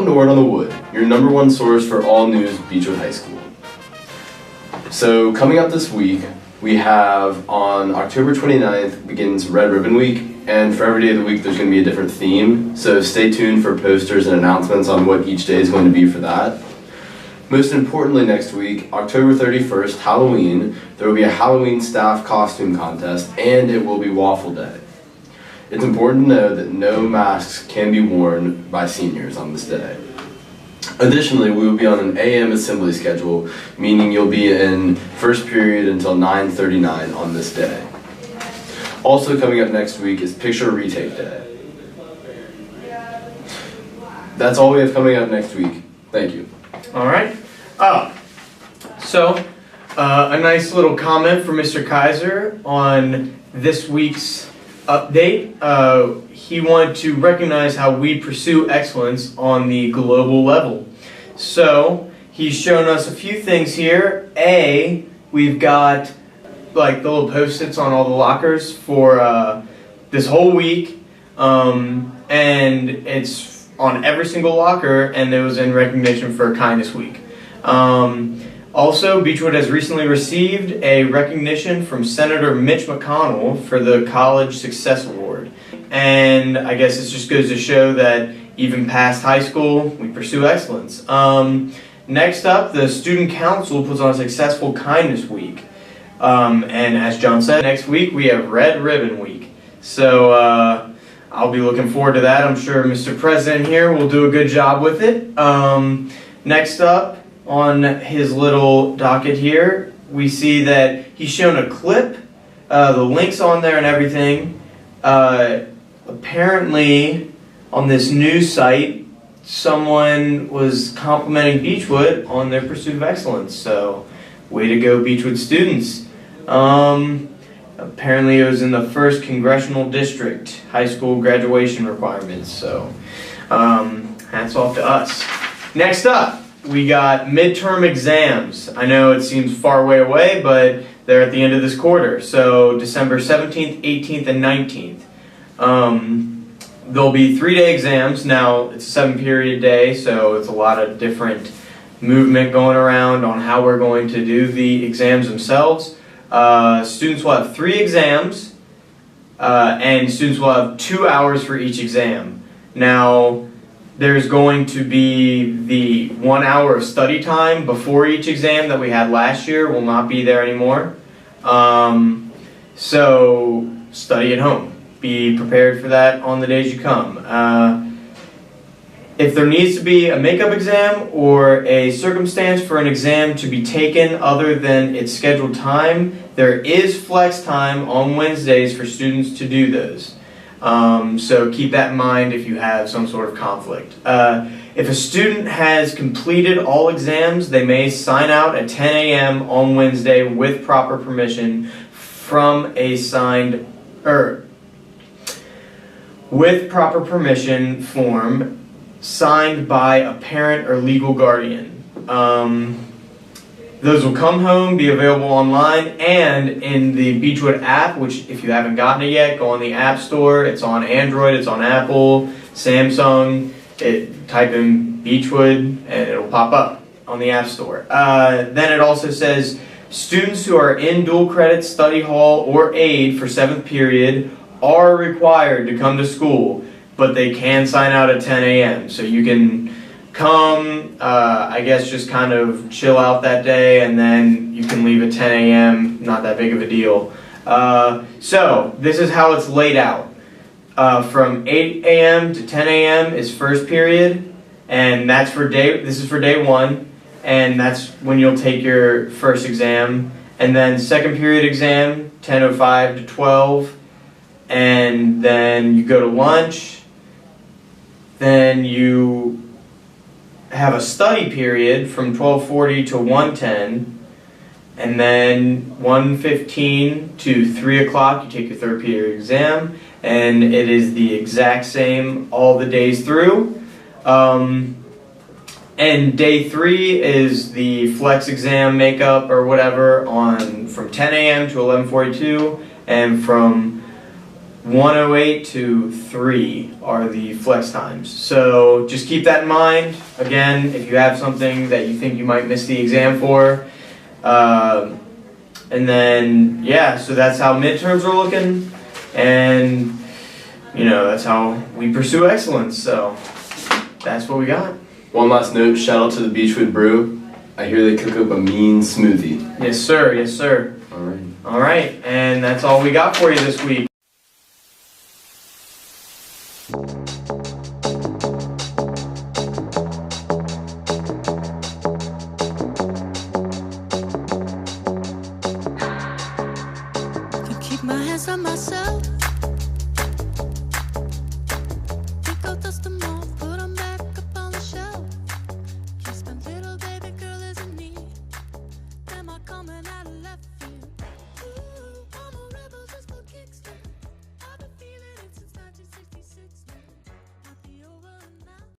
Welcome to Word on the Wood, your #1 source for all news Beechwood High School. So coming up this week, we have on October 29th begins Red Ribbon Week, and for every day of the week there's going to be a different theme, so stay tuned for posters and announcements on what each day is going to be for that. Most importantly, next week, October 31st, Halloween, there will be a Halloween staff costume contest, and it will be Waffle Day. It's important to know that no masks can be worn by seniors on this day. Additionally, we will be on an AM assembly schedule, meaning you'll be in first period until 9:39 on this day. Also coming up next week is Picture Retake Day. That's all we have coming up next week. Thank you. All right. A nice little comment from Mr. Kaiser on this week's update. He wanted to recognize how we pursue excellence on the global level. So he's shown us a few things here. We've got like the little post-its on all the lockers for this whole week, and it's on every single locker, and it was in recognition for Kindness Week. Also, Beechwood has recently received a recognition from Senator Mitch McConnell for the College Success Award. And I guess this just goes to show that even past high school, we pursue excellence. Next up, the Student Council puts on a successful Kindness Week. And as John said, next week we have Red Ribbon Week. So I'll be looking forward to that. I'm sure Mr. President here will do a good job with it. Next up, on his little docket here, we see that he's shown a clip, the links on there and everything. Apparently, on this news site, someone was complimenting Beechwood on their pursuit of excellence. So, way to go, Beechwood students. Apparently, it was in the 1st Congressional District, high school graduation requirements. So, hats off to us. Next up, we got midterm exams. I know it seems far way away, but they're at the end of this quarter. So December 17th, 18th, and 19th. There'll be 3-day exams. Now, it's a 7-period day, so it's a lot of different movement going around on how we're going to do the exams themselves. Students will have 3 exams, and students will have 2 hours for each exam. Now, there's going to be the 1 hour of study time before each exam that we had last year will not be there anymore. So study at home. Be prepared for that on the days you come. If there needs to be a makeup exam or a circumstance for an exam to be taken other than its scheduled time, there is flex time on Wednesdays for students to do those. So keep that in mind if you have some sort of conflict. If a student has completed all exams, they may sign out at 10 a.m. on Wednesday with proper permission from a signed, with proper permission form signed by a parent or legal guardian. Those will come home, be available online, and in the Beechwood app, which if you haven't gotten it yet, go on the App Store. It's on Android, it's on Apple, Samsung. Type in Beechwood, and it'll pop up on the App Store. Then it also says, students who are in dual credit study hall or aid for 7th period are required to come to school, but they can sign out at 10 a.m. So you can come, I guess just kind of chill out that day, and then you can leave at 10 a.m., not that big of a deal. So this is how it's laid out. From 8 a.m. to 10 a.m. is first period, and this is for day 1, and that's when you'll take your first exam. And then second period exam, 10:05 to 12, and then you go to lunch. Then you have a study period from 12:40 to 1:10, and then 1:15 to 3 o'clock you take your 3rd period exam, and it is the exact same all the days through. And day 3 is the flex exam makeup or whatever from 10 a.m. to 11:42, and from 1:08 to 3 are the flex times. So just keep that in mind. Again, if you have something that you think you might miss the exam for. And then, yeah, so that's how midterms are looking. And, you know, that's how we pursue excellence. So that's what we got. One last note, shout out to the Beechwood Brew. I hear they cook up a mean smoothie. Yes, sir. Yes, sir. All right. All right. And that's all we got for you this week. Can keep my hands on myself. Think I'll dust them off, put them back up on the shelf. Yes, my little baby girl is in need. Am I coming out of left field?